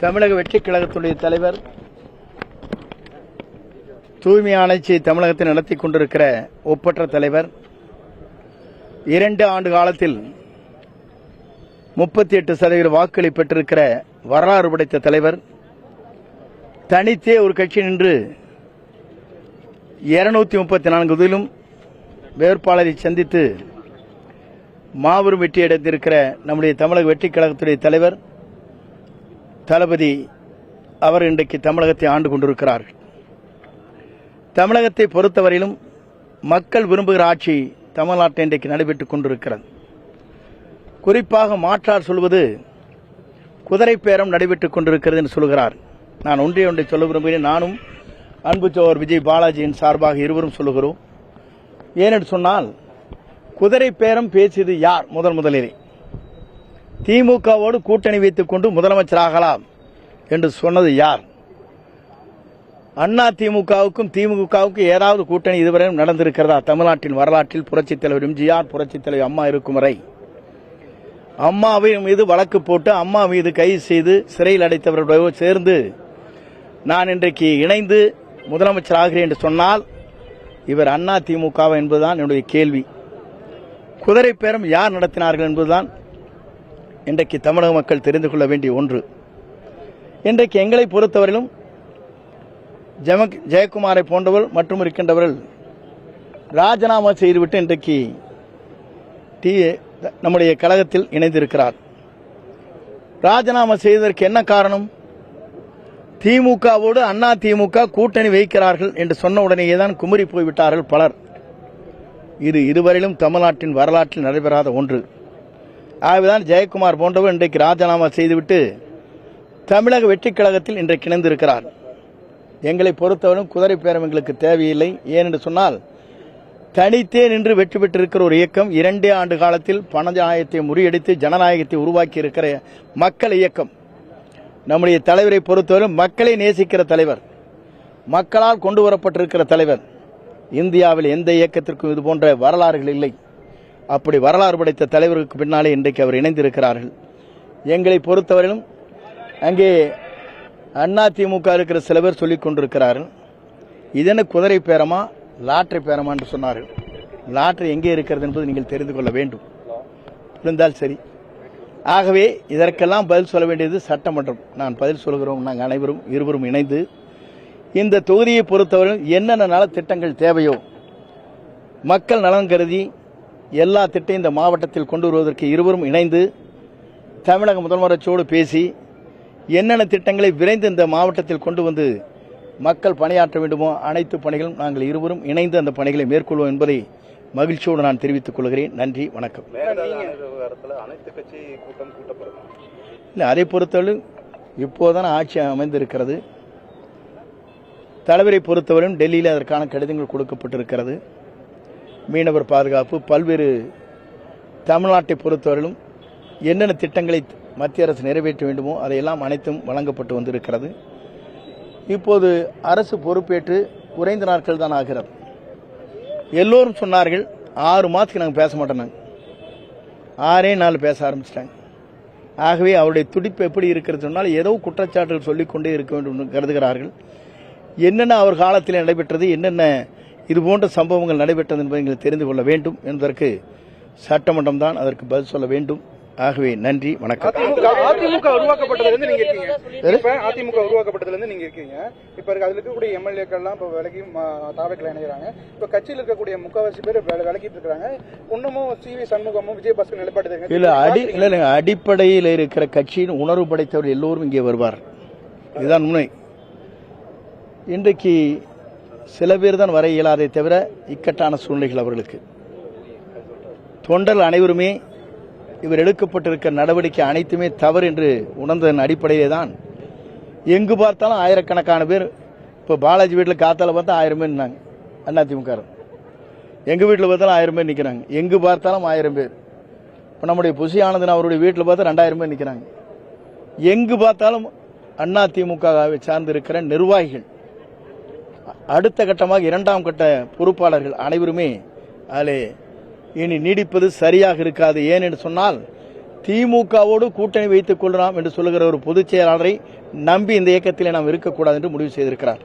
தமிழக வெற்றிக் கழகத்துடைய தலைவர் தூய்மை ஆணைச்சி தமிழகத்தில் நடத்திக் கொண்டிருக்கிற ஒப்பற்ற தலைவர் 2 ஆண்டு காலத்தில் 38% வாக்குகளை பெற்றிருக்கிற வரலாறு படைத்த தலைவர் தனித்தே ஒரு கட்சி நின்று 234 தொகுதியிலும் வேட்பாளரை சந்தித்து மாபெரும் வெற்றி அடைந்திருக்கிற நம்முடைய தமிழக வெற்றிக் கழகத்துடைய தலைவர் தளபதி அவர் இன்றைக்கு தமிழகத்தை ஆண்டு கொண்டிருக்கிறார். தமிழகத்தை பொறுத்தவரையிலும் மக்கள் விரும்புகிற ஆட்சி தமிழ்நாட்டில் இன்றைக்கு நடைபெற்றுக் கொண்டிருக்கிறது. குறிப்பாக மாற்றார் சொல்வது குதிரை பேரம் நடைபெற்றுக் கொண்டிருக்கிறது என்று சொல்கிறார். நான் ஒன்றை சொல்ல விரும்புகிறேன். நானும் அன்பு சோர் விஜய் பாலாஜியின் சார்பாக இருவரும் சொல்லுகிறோம். ஏனென்று சொன்னால் குதிரை பேரம் பேசியது யார்? முதலிலே திமுகவோடு கூட்டணி வைத்துக் கொண்டு முதலமைச்சராகலாம் என்று சொன்னது யார்? அண்ணா திமுகவுக்கும் திமுகவுக்கும் ஏதாவது கூட்டணி இதுவரை நடந்திருக்கிறதா? தமிழ்நாட்டின் வரலாற்றில் புரட்சித் தலைவர் எம்ஜிஆர், புரட்சித் தலைவர் அம்மா இருக்கும் வரை அம்மாவின் மீது வழக்கு போட்டு அம்மா மீது கைது செய்து சிறையில் அடைத்தவர்களோடு சேர்ந்து நான் இன்றைக்கு இணைந்து முதலமைச்சராகிறேன் என்று சொன்னால் இவர் அண்ணா திமுக என்பதுதான் என்னுடைய கேள்வி. குதிரை பேரம் யார் நடத்தினார்கள் என்பதுதான் இன்றைக்கு தமிழக மக்கள் தெரிந்து கொள்ள வேண்டிய ஒன்று. இன்றைக்கு எங்களை பொறுத்தவரையிலும் ஜெயக்குமாரை போன்றவர் மற்றும் இருக்கின்றவர்கள் ராஜினாமா செய்துவிட்டு இன்றைக்கு நம்முடைய கழகத்தில் இணைந்திருக்கிறார். ராஜினாமா செய்வதற்கு என்ன காரணம்? திமுகவோடு அண்ணா திமுக கூட்டணி வைக்கிறார்கள் என்று சொன்ன உடனேயே தான் குமரி போய்விட்டார்கள் பலர். இது இதுவரையிலும் தமிழ்நாட்டின் வரலாற்றில் நடைபெறாத ஒன்று. ஆகவேதான் ஜெயக்குமார் போன்றவர் இன்றைக்கு ராஜினாமா செய்துவிட்டு தமிழக வெற்றிக் கழகத்தில் இன்றைக்கு இணைந்திருக்கிறார். எங்களை பொறுத்தவரையும் குதிரை பேரம் எங்களுக்கு தேவையில்லை. ஏனென்று சொன்னால் தனித்தே நின்று வெற்றி பெற்றிருக்கிற ஒரு இயக்கம் 2 ஆண்டு காலத்தில் பணஜாயத்தை முறியடித்து ஜனநாயகத்தை உருவாக்கி இருக்கிற மக்கள் இயக்கம். நம்முடைய தலைவரை பொறுத்தவரை மக்களை நேசிக்கிற தலைவர், மக்களால் கொண்டு வரப்பட்டிருக்கிற தலைவர். இந்தியாவில் எந்த இயக்கத்திற்கும் இது போன்ற வரலாறுகள் இல்லை. அப்படி வரலாறு படைத்த தலைவருக்கு பின்னாலே இன்றைக்கு அவர் இணைந்திருக்கிறார்கள். எங்களை பொறுத்தவரையிலும் அங்கே அண்ணா திமுக இருக்கிற சில பேர் சொல்லிக் கொண்டிருக்கிறார்கள், இதென்ன குதிரை பேரமா லாட்டரி பேரமா என்று சொன்னார்கள். லாட்டரி எங்கே இருக்கிறது என்பது நீங்கள் தெரிந்து கொள்ள வேண்டும். இருந்தால் சரி. ஆகவே இதற்கெல்லாம் பதில் சொல்ல வேண்டியது சட்டமன்றம். நான் பதில் சொல்கிறோம். நாங்கள் அனைவரும் இருவரும் இணைந்து இந்த தொகுதியை பொறுத்தவரை என்னென்ன நலத்திட்டங்கள் தேவையோ மக்கள் நலன் கருதி எல்லா திட்டம் இந்த மாவட்டத்தில் கொண்டு வருவதற்கு இருவரும் இணைந்து தமிழக முதலமைச்சரோடு பேசி என்னென்ன திட்டங்களை விரைந்து இந்த மாவட்டத்தில் கொண்டு வந்து மக்கள் பணியாற்ற வேண்டுமோ அனைத்து பணிகளும் நாங்கள் இருவரும் இணைந்து அந்த பணிகளை மேற்கொள்வோம் என்பதை மகிழ்ச்சியோடு நான் தெரிவித்துக் கொள்கிறேன். நன்றி, வணக்கம். இல்லை, அதை பொறுத்தவரை இப்போதான் ஆட்சி அமைந்திருக்கிறது. தலைவரை பொறுத்தவரையும் டெல்லியில் அதற்கான கடிதங்கள் கொடுக்கப்பட்டிருக்கிறது. மீனவர் பாதுகாப்பு, பல்வேறு தமிழ்நாட்டை பொறுத்தவரையிலும் என்னென்ன திட்டங்களை மத்திய அரசு நிறைவேற்ற வேண்டுமோ அதையெல்லாம் அனைத்தும் வழங்கப்பட்டு வந்திருக்கிறது. இப்போது அரசு பொறுப்பேற்று குறைந்த நாட்கள் தான் ஆகிறது. எல்லோரும் சொன்னார்கள் 6 மாதத்துக்கு நாங்கள் பேச மாட்டோம். 6 நாள் பேச ஆரம்பிச்சிட்டாங்க. ஆகவே அவருடைய துடிப்பு எப்படி இருக்கிறது சொன்னால் ஏதோ குற்றச்சாட்டுகள் சொல்லிக்கொண்டே இருக்க வேண்டும் என்று கருதுகிறார்கள். என்னென்ன அவர் காலத்தில் நடைபெற்றது, என்னென்ன இதுபோன்ற சம்பவங்கள் நடைபெற்றது என்பதை நீங்கள் தெரிந்து கொள்ள வேண்டும் என்பதற்கு சட்டமன்றம் தான் அதற்கு பதில் சொல்ல வேண்டும். ஆகவே நன்றி, வணக்கம். அதிமுக உருவாக்கப்பட்டதிலிருந்து நீங்க இருக்கீங்க. அதிமுக உருவாக்கப்பட்டதிலிருந்து நீங்க இருக்கீங்க. இப்ப அதுல இருக்கக்கூடிய எம்எல்ஏக்கள் எல்லாம் இப்ப விலகி தாவைக்குள்ள இணைகிறாங்க. இப்ப கட்சியில் இருக்கக்கூடிய முக்காவாசி பேர் விலகிட்டு இருக்காங்க. இன்னமும் CV சண்முகமும் விஜயபாஸ்கர் நிலைப்பாடு இல்ல, அடிப்படையில் இருக்கிற கட்சியின் உணர்வு படைத்தவர் எல்லோரும் இங்கே வருவார். இதுதான் உண்மை. இன்றைக்கு சில பேர் தான் வர இயலாதே தவிர இக்கட்டான சூழ்நிலைகள் அவர்களுக்கு. தொண்டர்கள் அனைவருமே இவர் எடுக்கப்பட்டிருக்கிற நடவடிக்கை அனைத்துமே தவறு என்று உணர்ந்ததன் அடிப்படையிலே தான் எங்கு பார்த்தாலும் ஆயிரக்கணக்கான பேர். இப்போ பாலாஜி வீட்டில் காத்தால பார்த்தா 1000 பேர் நின்னாங்க அதிமுக. எங்கள் வீட்டில் பார்த்தாலும் 1000 பேர் நிற்கிறாங்க. எங்கு பார்த்தாலும் 1000 பேர். இப்போ நம்முடைய புசி ஆனந்தன் அவருடைய வீட்டில் பார்த்தா 2000 பேர் நிற்கிறாங்க. எங்கு பார்த்தாலும் அதிமுகவை சார்ந்திருக்கிற நிர்வாகிகள், அடுத்த கட்டமாக 2ஆம் கட்ட பொறுப்பாளர்கள் அனைவருமே அதிலே இனி நீடிப்பது சரியாக இருக்காது. ஏன் என்று சொன்னால் திமுகவோடு கூட்டணி வைத்துக் கொள்ளலாம் என்று சொல்லுகிற ஒரு பொதுச் செயலாளரை நம்பி இந்த இயக்கத்திலே நாம் இருக்கக்கூடாது என்று முடிவு செய்திருக்கிறார்.